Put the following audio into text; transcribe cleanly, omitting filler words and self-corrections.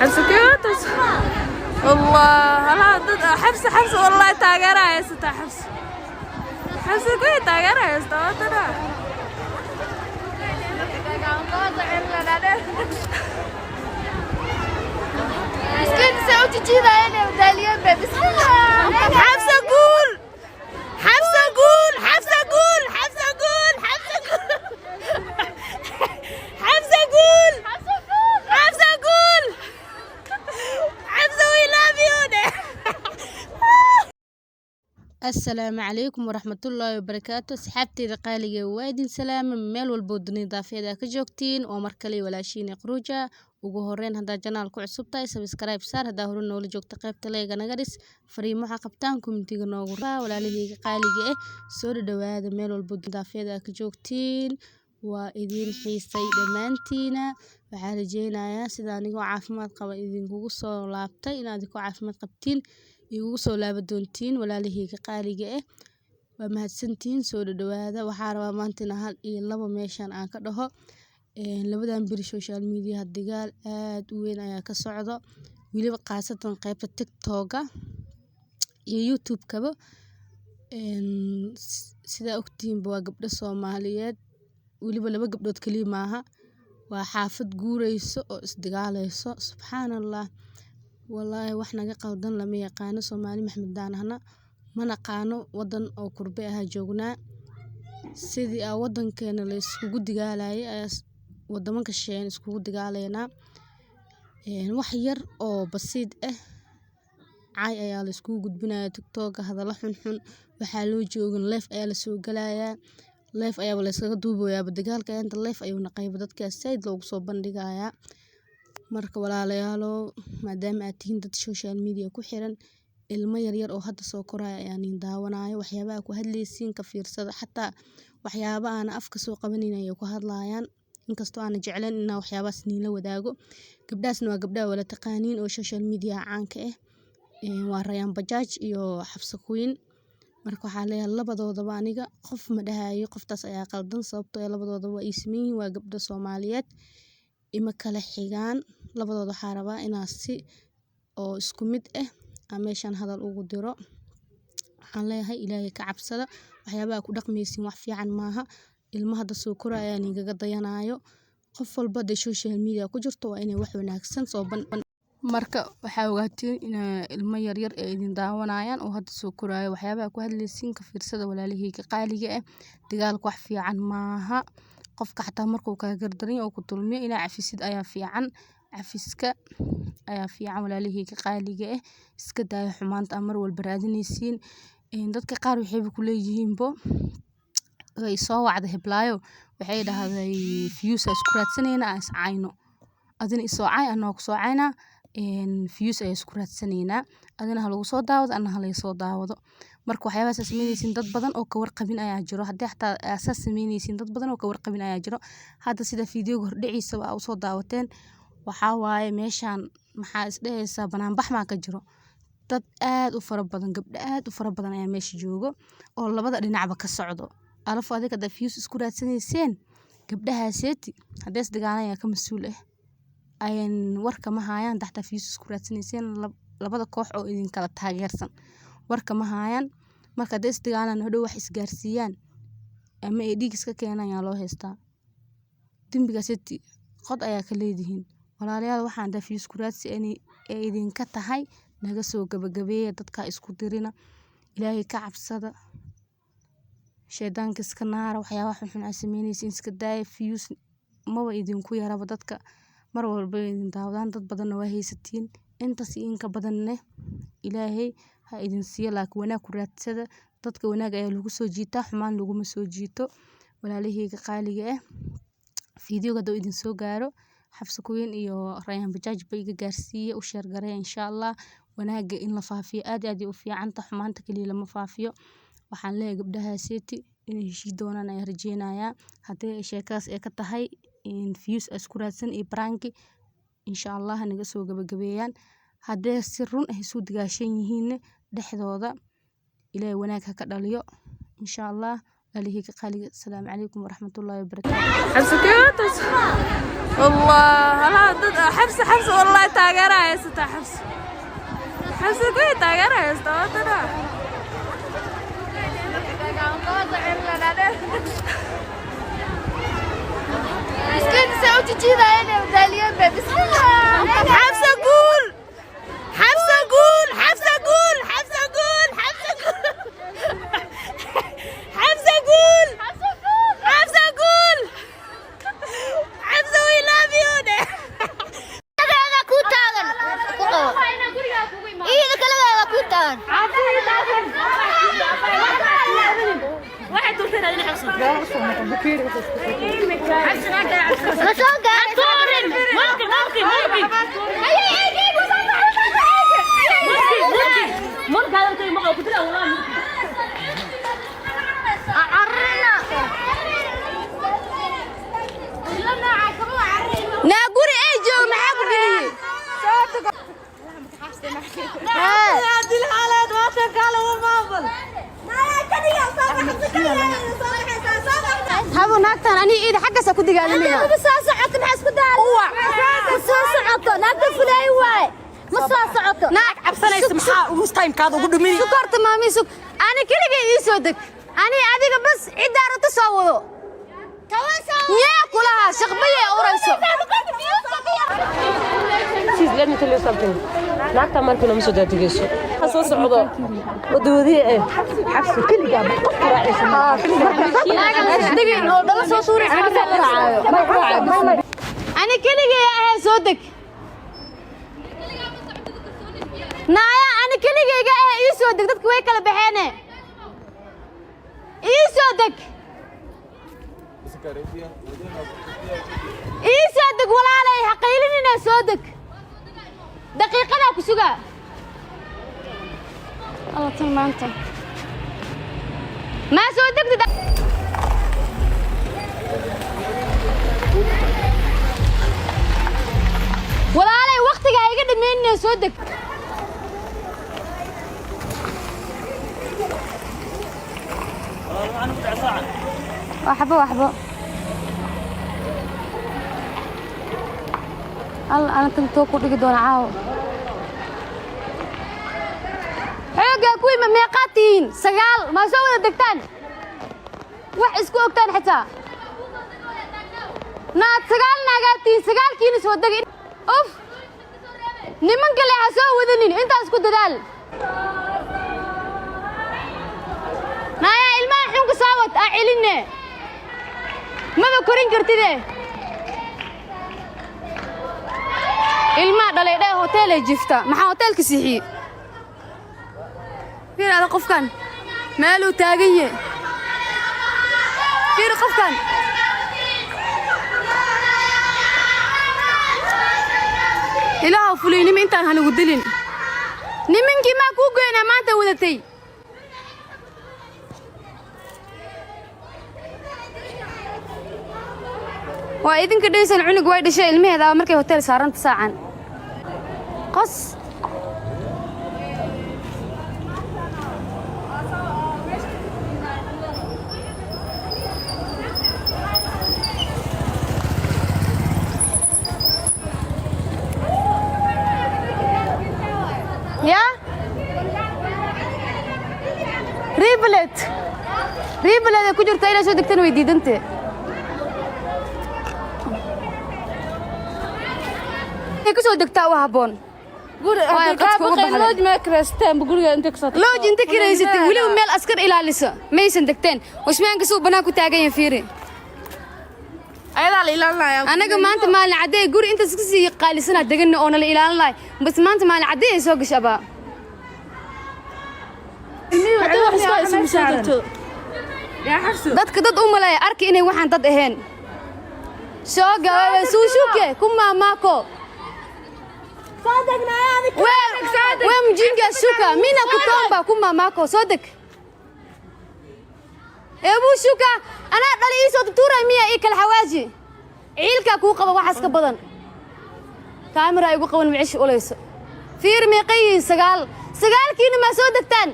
حبسكيوتس والله هلا حبسة والله تاجرها يا ستة حبسة كوي تاجرها يا ستة ترى مسكين سوتي كذا انا وداليان بس حبسة قول السلام عليكم ورحمة الله وبركاته صحابتي قالي وادين سلام ميل والبودني ضافيدا كجوكتين ومركلي ولا شيني قروجا ugu horeen hadaa channel ku cusub tahay subscribe saar hadaa hore noola joogto qaybta leega naga dhis fariimo waxa qabtaan commentiga noogu raa walaalahayga qaaliga soo dhawaada meel walba daafeeda ka joogtiin waa idin xiisay dhamaantiina waxaan rajeynayaa sida anigoo caafimaad qaba idinkugu soo laabtay inaad ku caafimaad qabtiin igu soo laaba doontiin walaalahayga qaaliga waa mahadsantiin soo dhawaada waxaan rabaa maanta hal iyo laba meeshan aan ka dhaho labadan bari social media dagaal aad u weyn ayaa ka socdo waliba qaasatan qaybta TikTok iyo YouTube kaba sida ogtiin waa gabdho Soomaaliyeed waliba laba gabdhood kaliya maaha waa xaafad guureyso oo isdagaalayso subxaanallah wallahi wax naga qaldan lama yaqaan Soomaali Maxmed daanahna ma naqaano wadan oo kurbe ah joognaa sidii wadankeena la iskugu digaalayay wadamanka sheen iskugu dagaalayna wax yar oo basiid caay ayaa la iskugu gudbinayaa TikTok hadalla xun waxa loo joogin live ayaa la soo galayaa live ayaa la iskaga duubayaa dagaalka inta live ayuu naqayb dadka side loogu soo bandhigayaa marka walaalayaalo maadaama aad tihiin dad social media ku xiran ilmo yar oo hadda soo koraya ayaan daawanayo waxyaabaha ku hadlaysiin ka fiirsada xataa waxyaabaha aan afka soo qabaninayo ku hadlayaan inkastoo aan jeclayn in waxyaabaas la wadaago gabdhaasna waa gabdhaha wala taqaaniin oo social media caanka waa Rayaan Bajaaj iyo Xabsa Queen marka waxa leeyahay labadoodaba aniga qof ma dhahayo qoftaas ayaa qaldan sababtoo ah labadoodaba waa ismiin waa gabdho Soomaaliyeed ima kala xigaan labadooda waxa rabaa inaa si oo isku mid meeshan hadal ugu diro waxaan leeyahay Ilaahay ka cabsada waxyaabaha ku dhaqmaysiin wax fiican maaha ilmaha hadda soo koraya nigaga dayanayo qof walba social media ku jirto waa inay wax wanaagsan soo marka waxa ogaatiin in ilmo yar ay idin daawanayaan oo hadda soo koraya waxyaabaha ku hadlaysiin ka fiirsada walaalahayga qaaliga dagaalku wax fiican maaha qofka xataa markuu ka gardarin oo ku dulmiyo ina cafisid ayaa fiican cafiska ayaa fiican walaalahayga qaaliga iska daaya xumaanta mar walba raadinaysiin dadka qaar waxay ku leeyihiin way soo wacda heblaayo waxay dhahday views isku raadsanayna is caayno adina isoo caay anoo ku soo caayna views ay isku raadsanayna adina ha lagu soo daawado anna ha la soo daawado marka waxyaabahaas sameynaysiin dad badan oo ka warqabin ayaa jiro haddii xataa asaas sameynaysiin dad badan oo ka warqabin ayaa jiro hadda sida fiidiyowga hordhiciisa waa u soo daawateen waxa waaye meeshan maxaa isdhehaysa banaanbax ma ka jiro dad aad u fara badan gabdho aad u fara badan ayaa meesha joogo oo labada dhinacba ka socdo alaf adiga da views isku raadsanayseen gabdhahaaseti hadees dagaalanaya ka mas'uul ayaan warka ma hayaan taxta views isku raadsanayseen labada koox oo idin kala taageersan warka ma hayaan marka hadees dagaalan hadhow wax isgaarsiiyaan ama ay dhig iska keenayaan loo heystaa dambigaaseti qod ayaa ka leedihiin walaalayaal waxaan da views isku raadsi ay idin ka tahay naga soo gabagabeeya dadka isku dirina Ilaahay ka cabsada shaydaanka iska naara waxyaabaha xun ay sameynaysiin iska daaya views ma idinku yaraba dadka mar walba idin daawadaan dad badan waa haysatiin intaas in ka badanne Ilaahay ha idin siiyo laakiin wanaag ku raadsada dadka wanaag ayaa lagu soo jiitaa xumaan lagu ma soo jiito walaalahayga qaaliga fiidiyowga doo idin soo gaaro Xabsa Queen iyo Rayaan Bajaaj bay iga gaarsiiye u share garay insha Allah wanaaga in la faafiyo aad u fiican ta xumaanta kaliya lama faafiyo waxaan leeyahay gabdhahaaseti inay heshii doonaan ay rajeynayaa haddii sheekaas ay ka tahay in views isku raadsan iyo prank insha Allah naga soo gabagabeeyaan haddii si run isu digaashan yihiin dhexdooda Ilaahay wanaag ha ka dhaliyo insha Allah عليه قالي السلام عليكم ورحمة الله وبركاته. حبسكيوتس والله لا ضد حبس والله تاجرها يا ستة حبس كوي تاجرها يا ستة ترى مسكين سوتي كذا أنا وداليان بسم الله. حبس أقول حبس أقول حبس أقول حبس أقول حبس أقول حبس أقول حبس أقول حبس we love you أنا كوتان. إيه ذا كلام أنا كوتان. واحد دول هنا حبس خشوقة. ناقوري اي جو معاكو قليل هذه الحالات ما شغالة ومابل هذا ناقتان أنا إيد حقا سأكون دقالمينا مساسعة محس كدال. مساسعة ناقة فلاي واي. مساسعة. ناق عبسنا يسمحها وستايم كادو قدو مين سكرت مامي سك أنا كل جاي يسودك أنا أديك بس إدارة تصوّده يا كلها شغبية أورانسو. Please let me tell you something. Naagta markii lama soo daadegeyso. Waxa soo socdo wadadii xabsi kaliya دقين أو دل صوت سوري أنا كل جاي يسودك نايا أنا كل جاي يسودك دتك ويكلا بحنة يسودك يسودك ولا علي حقيلني نسودك دقيقة لا كسوقة الله تما أنت ما سودك ولا علي وقتك هيقدر مني سودك وحبه الله أنا كنت توقف دون عاو حقا كوي ما ميقاتين سقال ما سوى الدكتان وحس كوكتان حتى نات سقال ناقاتين سقال كيني سوى الدقين أوف نمن قال لي حسوى وذنين انت اسكت دال نايا ilmaha xunka saawad aa celinne maba korin kartide ilmaha dhalay dhay hotel ay jifta maxaa hotelka siixi fiir ada qofkan meeluu taagan yahay fiir qofkan ilaaha fuliinimo intaan hanigu dilin nimankii maa kuu goynaa maanta wadatay waa idinka dhaysan cunug way dhashay ilmaheeda markay hotel saaranta saacan qos ya riblet ku jirta ilaa soo degtan way diidantay كسو دكتا وهبون لوج ما كرستان بقول انت كسرت لوج انت كريستي ولي ميل اسكر الى لسه ميسن دكتين وشمان كسو بناكو تاغين فيري ايدا لا ilaalinayo anaga maanta maalin caday guri inta iska sii qaalisana dagana oo la ilaalinay bas maanta maalin caday soo gashaba hadda wax iska ismu saarto ya xarso dadka dad u malay arki inay waxaan dad ahayn soo gaaway suushuke kuma maako صادقنا يعني صادق وين مجينجا سوكا مين كتومبا كما ماكو صدق ابو سوكا انا دلي سو تورا ميا اي كل حواجي عيلكا كو قبا waxaas ka badan kaamira igu qaban micish ulayso fiir meeqay sagaal kiina ma soo degtaan